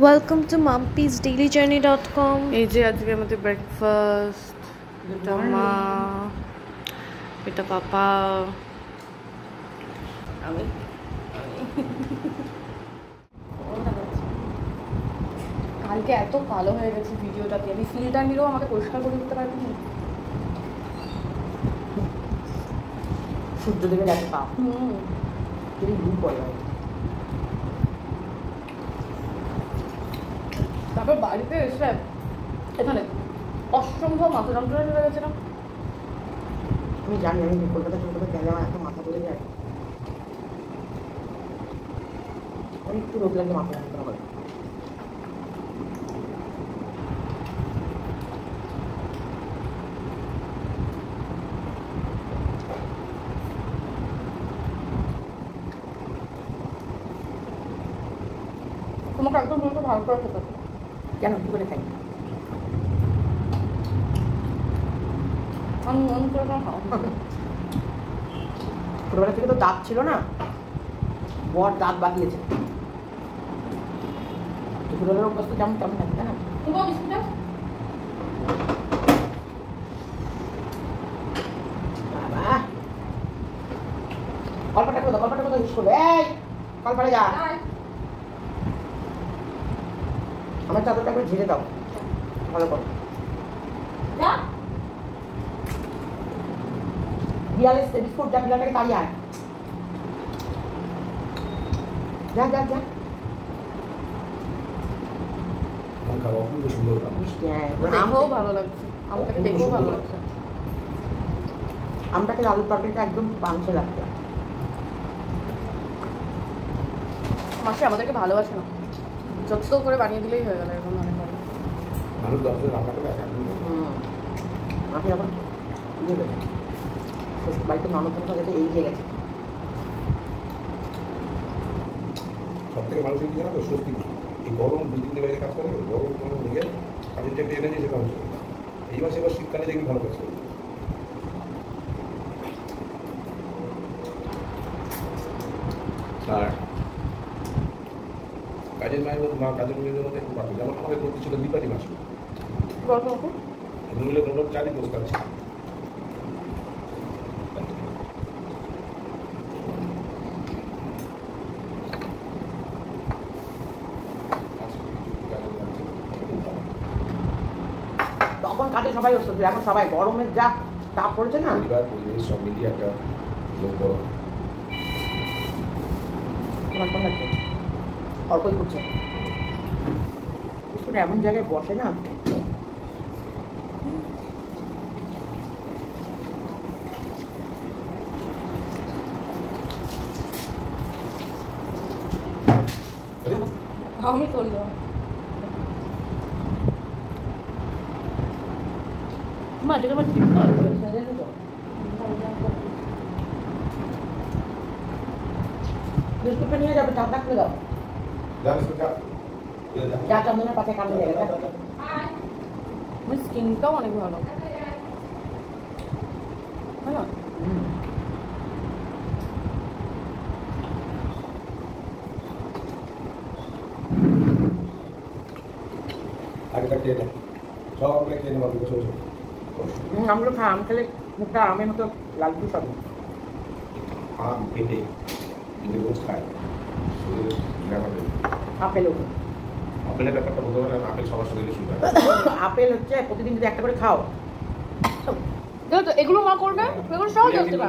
Welcome to Mampi's dailyjourney.com। এই যে আজকে আমাদের ব্রেকফাস্ট, এটা মা, এটা পাপা, আমি। কালকে এত কালো হয়ে গেছে ভিডিওটাতে, আমি ফিল্টার নিলেও আমাকে পরিষ্কার করে দিতে পারবি না। সূর্য দেবের এত তাপ যদি লু পড়ে যায়। তারপর বাড়িতে এসে এখানে অসম্ভব মাথা যন্ত্রণা চলে গেছে না। আমি জানি, আমি কলকাতা গেলে আমার এত মাথা ধরে যায়, আমি একটু রোদ লাগলে মাথা যন্ত্রণা করে। তোমাকে একদম ভালো করে খেতে হবে। কেন কি করে খাই? আমি মন করে খাও। ছোটবেলা থেকে তো দাঁত ছিল না, বর দাঁত বাকিয়েছে। ছোটবেলার অভ্যাস তো যেমন তেমন থাকে, তাই না? কলপাটা কোথাও ইউজ করবে? এই কলপাটা যা, আমার চাদরটা করে ঝেড়ে দাও ভালো করো। বিড়াল এসছে, বিস্কুট যা, বিড়ালটাকে তাড়িয়ে আয়। যা যা যা। দেখেও ভালো লাগছে, আমটাকে দেখেও ভালো লাগছে। আমটাকে আলুর তরকারিটা একদম পাঞ্চে লাগছে। মাসি আমাদেরকে ভালোবাসে না, যত করে বানিয়ে দিলেই হয়ে গেল এরকম মনে করে। মাসি এখন বাড়িতে ননদ গেছে, এই যে গেছে। সব থেকে মানুষ কি জানো তো, সত্যি এই গরম 2-3 দিন বাইরে কাজ করে, গরম লেগে কাজের যে একটা এনার্জি সেটা হচ্ছে এই মাসে এবার শীতকালে দেখবি ভালো কাজ করে। আর কাজের মায়ের মধ্যে কাজের মেয়েদের মধ্যে একটু পাঠিয়ে, যেমন আমাদের করতে ছিল দীপালি মাসে মিলে ধরুন 4 দিন বসে আছে। তখন কাজে সবাই অসুস্থ, এখন সবাই গরমের যা তাপ পড়েছে না, পরিবার পরিবেশ সব মিলিয়ে একটা লোক গরম। তোমার কোন লাগছে অল্পই করছে, এমন জায়গায় বসে না। আমি করলাম মা এটাকে আমার ঠিক করে জানো তো, বিস্কুটটা নিয়ে যাবে, চাপটা খুলে দাও। যা চন্দনের পাশে কামড়ে যাবে। আমার স্কিনটাও অনেক ভালো, তাই না? আগেটা খেয়ে নেয়, সবগুলো খেয়ে নেওয়া বসে বসে। আমগুলো খা, আম খেলে মুখটা আমের মতো লালটু সব। আম কেটে যদি রোজ খায় শরীরে ব্যাপারে আপেলও, আপেলের ব্যাপারটা বলতে পারে না, আপেল সবার শরীরে সুগার। আপেল হচ্ছে প্রতিদিন যদি একটা করে খাও। তো এগুলো মা করবে, এগুলো সহজ হচ্ছে না।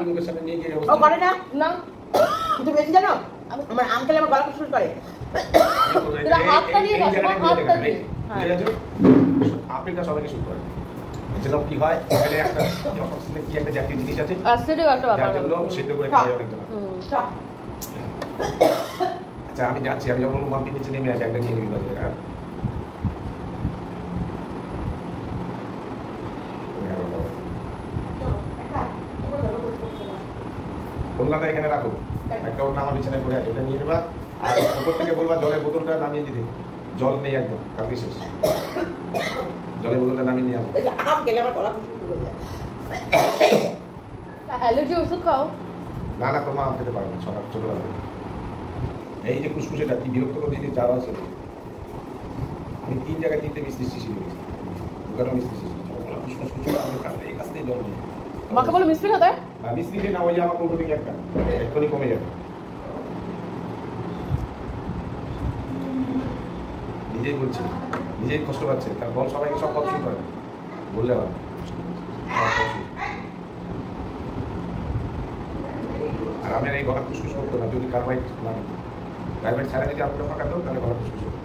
ও করে না, না তুমি বেশি জানো, আমার আম খেলে আমার গলা শুরু করে। এটা হাতটা দিয়ে দাও, হাতটা দিয়ে। আপেলটা সবাইকে শুরু করে, যেরকম কি হয় এখানে একটা কি একটা জাতীয় জিনিস আছে, অ্যাসিডিক একটা ব্যাপার, যেগুলো সেদ্ধ করে খাওয়া অনেক জন্য। আচ্ছা আমি যাচ্ছি, আমি যখন মাম্পি নিচে নেমে আসি একটা নিয়ে নিবি বাজারে। হ্যাঁ কলকাতা এখানে রাখো, একটা ওটা আমার বিছানায় পড়ে আছে, ওটা নিয়ে নেবা। আর ওপর থেকে বলবা জলের বোতলটা নামিয়ে দিতে, জল নেই একদম, কালকে শেষ, জলের বোতলটা নামিয়ে নিয়ে আসবো। আম খেলে আমার গলা শুরু করে যায়। অ্যালার্জি ওষুধ খাও। না না তোমার আম খেতে পারবে না, ছোটবেলা এই যে কুসকুসেটা কি বিরক্ত করে দিদি যারা আছে 3 জায়গায় 3টে মিষ্টি শিশি দিয়েছি, দুটো মিষ্টি শিশি এই কাজটাই জল নেই। মাকে বলে মিষ্টি খেতে, মিষ্টি খেয়ে না ওই আমার কৌটো থেকে একটা এক্ষুনি কমে যাবে। নিজেই বলছি, নিজেই কষ্ট পাচ্ছে, তার বল সবাইকে সব কথা শুনতে হবে, বললে হবে আর আমি এই গলা খুশখুশ করতো না যদি কার্বাইড লাগে। কার্বাইড ছাড়া যদি আপনারা ফাঁকা দাও তাহলে গলা খুশখুশ হবে।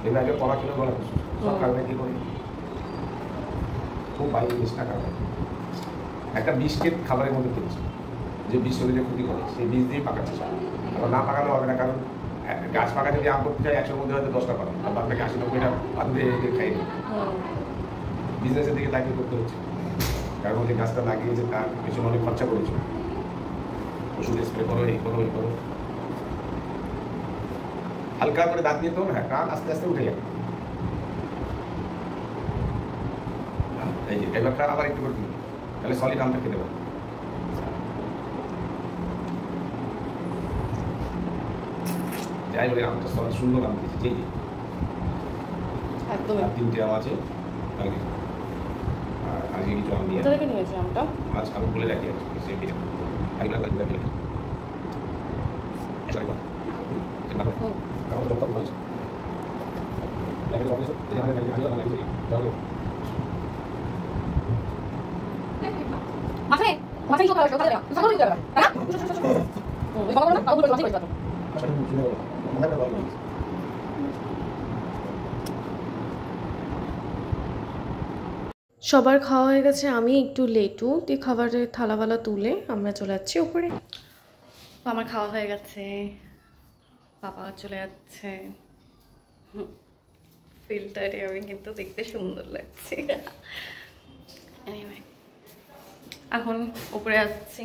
এবার আগে পড়া ছিল গলা খুশখুশ, সব কার্বাইড দিয়ে করি, খুব বায়ু জিনিস না কার্বাইড। একটা বিষকে খাবারের মধ্যে তুলছে, যে বিষ শরীরে ক্ষতি করে সেই বিষ দিয়ে পাকাচ্ছে। আবার না পাকানো হবে না, কারণ গাছ পাকা যদি আম করতে চাই 100-র মধ্যে হয়তো 10টা পাবে, আর আপনাকে 80-90টা বাঁধবে খাই নেই। বিজনেসের দিকে তাকিয়ে করতে হচ্ছে, কারণ যে গাছটা লাগিয়েছে তার পেছনে অনেক খরচা করেছে, ওষুধ স্প্রে করো, এই করো, এই করো। হালকা করে দাঁত দিয়ে তো না, কান আস্তে আস্তে উঠে যাবে। এই যে এবার আবার একটু করে দিন, তাহলে সলিড আমটা খেতে পারবে। যাই বলে আমটা সব সুন্দর আম দিয়েছে, যে একদম। 3টে আম আছে কালকে, আর আজকে কিছু আম নিয়ে কোথা থেকে নিয়েছি আমটা? আজ আমি বলে রাখি আর কি, সেই ভিডিও আগে লাগা দিলাম এটা সরি বাবা কারণ তো কথা বলছি লাগে তো অবশ্য এখানে লাগে আগে লাগা লাগছে তাহলে মাথায় মাথায় সকালে সকালে সকালে দিতে হবে, হ্যাঁ ওই বাবা না কাউকে মাথায় কইতা তো আসলে শুনে বলো মাথাটা ভালো লাগছে। সবার খাওয়া হয়ে গেছে, আমি একটু লেটু দিয়ে খাবারের থালাওয়ালা তুলে আমরা চলে যাচ্ছি উপরে। আমার খাওয়া হয়ে গেছে, বাবা চলে যাচ্ছে, ফিল্টারে আমি কিন্তু দেখতে সুন্দর লাগছে। Anyway, এখন উপরে যাচ্ছি।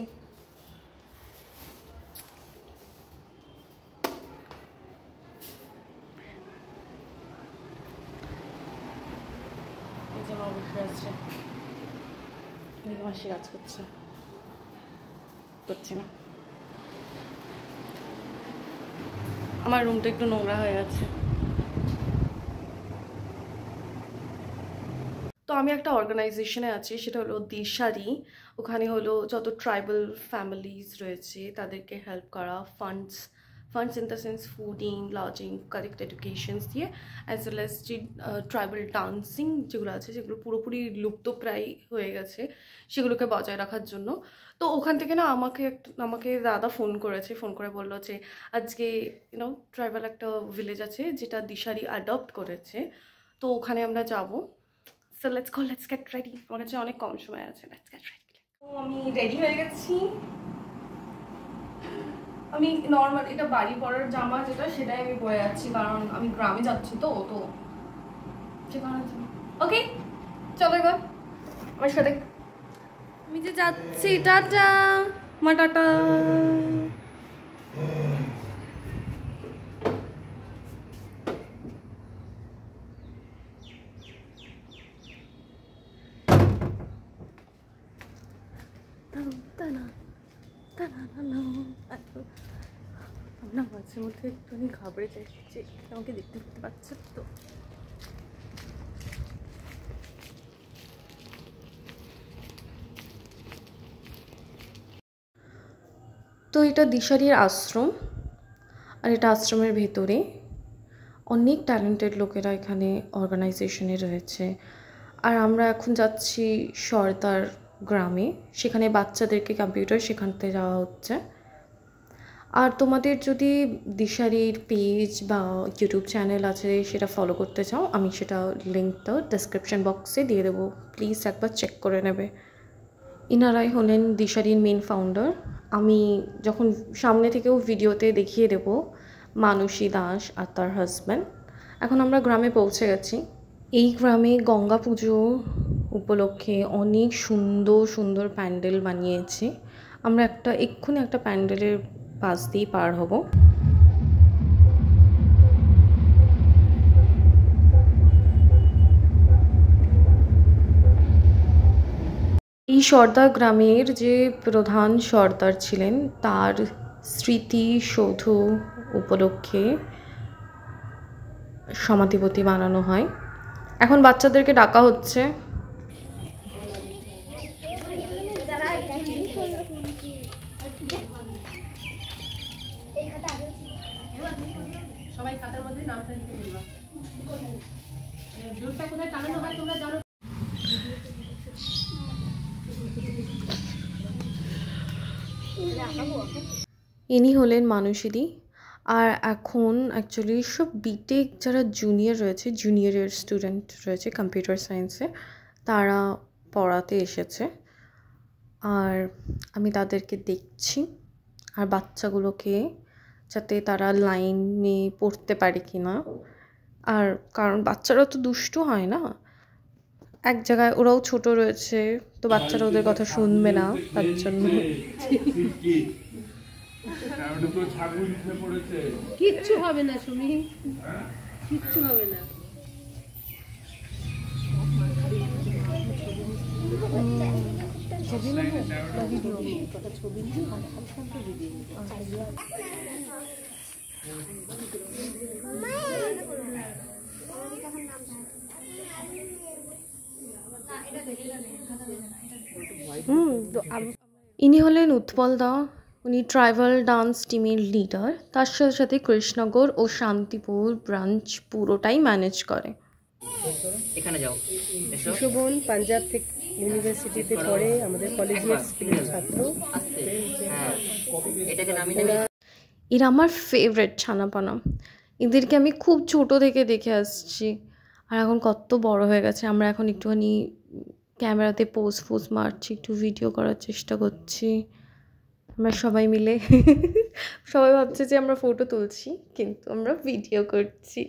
মাসি কাজ করছে, করছি না। আমার রুমটা একটু নোংরা হয়ে আছে। তো আমি একটা অর্গানাইজেশনে আছি, সেটা হলো দিশারি। ওখানে হলো যত ট্রাইবাল ফ্যামিলিজ রয়েছে তাদেরকে হেল্প করা, funds in the sense fooding, lodging, correct educations দিয়ে, অ্যাজ ওয়েল অ্যাজ যে ট্রাইবাল ডান্সিং যেগুলো আছে যেগুলো পুরোপুরি লুপ্ত প্রায় হয়ে গেছে সেগুলোকে বজায় রাখার জন্য। তো ওখান থেকে না আমাকে দাদা ফোন করে বললো যে আজকে ট্রাইবাল একটা ভিলেজ আছে যেটা দিশারি অ্যাডপ্ট করেছে, তো ওখানে আমরা যাবো। So let's get ready. আমার কাছে অনেক কম সময় আছে, let's get ready. তো আমি রেডি হয়ে গেছি। আমি নর্মাল এটা বাড়ি পরার জামা যেটা সেটাই আমি পরে যাচ্ছি, কারণ আমি গ্রামে যাচ্ছি তো ওকে চলো এবার আমার সাথে। আমি যে যাচ্ছি, টাটা মা, টাটা। আমরা মাঝে মধ্যে একটুখানি ঘাবড়ে যাচ্ছি, আমাকে দেখতে পাচ্ছে তো। তো এটা দিশারির আশ্রম, আর এটা আশ্রমের ভেতরে অনেক ট্যালেন্টেড লোকেরা এখানে অর্গানাইজেশনে রয়েছে। আর আমরা এখন যাচ্ছি সর্দার গ্রামে, সেখানে বাচ্চাদেরকে কম্পিউটার শেখাতে যাওয়া হচ্ছে। আর তোমাদের যদি দিশারির পেজ বা ইউটিউব চ্যানেল আছে সেটা ফলো করতে চাও, আমি সেটা লিঙ্কটা ডেসক্রিপশন বক্সে দিয়ে দেবো, প্লিজ একবার চেক করে নেবে। ইনারাই হলেন দিশারির মেন ফাউন্ডার। আমি যখন সামনে থেকেও ভিডিওতে দেখিয়ে দেব মানসী দাস আর তার হাজব্যান্ড। এখন আমরা গ্রামে পৌঁছে গেছি। এই গ্রামে গঙ্গা পুজো উপলক্ষে অনেক সুন্দর সুন্দর প্যান্ডেল বানিয়েছে। আমরা এক্ষুনি একটা প্যান্ডেলের পাশ দিয়ে পার হব। এই সর্দার গ্রামের যে প্রধান সর্দার ছিলেন তার স্মৃতিসৌধ উপলক্ষে সমাধিপতি বানানো হয়। এখন বাচ্চাদেরকে ডাকা হচ্ছে। সবাই খাতার মধ্যে নামটা লিখে দিবা। জোরটা কোথায় টানানো হয় তোমরা জানো? ইনি হলেন মানসীদি। আর এখন অ্যাকচুয়ালি সব বিটেক যারা জুনিয়র রয়েছে, জুনিয়রের স্টুডেন্ট রয়েছে কম্পিউটার সায়েন্সে, তারা পড়াতে এসেছে। আর আমি তাদেরকে দেখছি, আর বাচ্চাগুলোকে যাতে তারা লাইনে পড়তে পারে কি না। আর কারণ বাচ্চারা তো দুষ্টু হয় না, এক জায়গায় ওরাও ছোট রয়েছে, তো বাচ্চারা ওদের কথা শুনবে না, তার জন্য কিচ্ছু হবে না সুমি, কিচ্ছু হবে না। ইনি হলেন উৎপল দা। উনি ট্রাইবাল ডান্স টিমের লিডার, তার সাথে সাথে কৃষ্ণনগর ও শান্তিপুর ব্রাঞ্চ পুরোটাই ম্যানেজ করে। এখানে যাও। শোভন পাঞ্জাব থেকে ইউনিভার্সিটিতে পড়ে, আমাদের কলেজের স্কুলের ছাত্র। হ্যাঁ, এটাকে নামিয়ে এরা আমার ফেভারিট ছানাপানা। এদেরকে আমি খুব ছোট থেকে দেখে আসছি, আর এখন কত বড় হয়ে গেছে। আমরা এখন একটুখানি ক্যামেরাতে পোজ মারছি, একটু ভিডিও করার চেষ্টা করছি আমরা সবাই মিলে। সবাই ভাবছে যে আমরা ফটো তুলছি, কিন্তু আমরা ভিডিও করছি।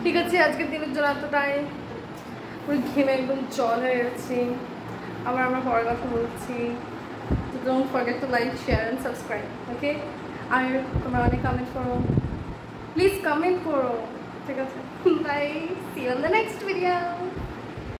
ঠিক আছে, আজকের দিনের জন্য এতটাই। পুরো ঘেমে একদম জল হয়ে গেছি। আবার আমরা পরের কথা বলছি। Don't forget to like, share and subscribe, okay? আর তোমরা অনেক কমেন্ট করো, প্লিজ কমেন্ট করো, ঠিক আছে? Bye, see you in the next video.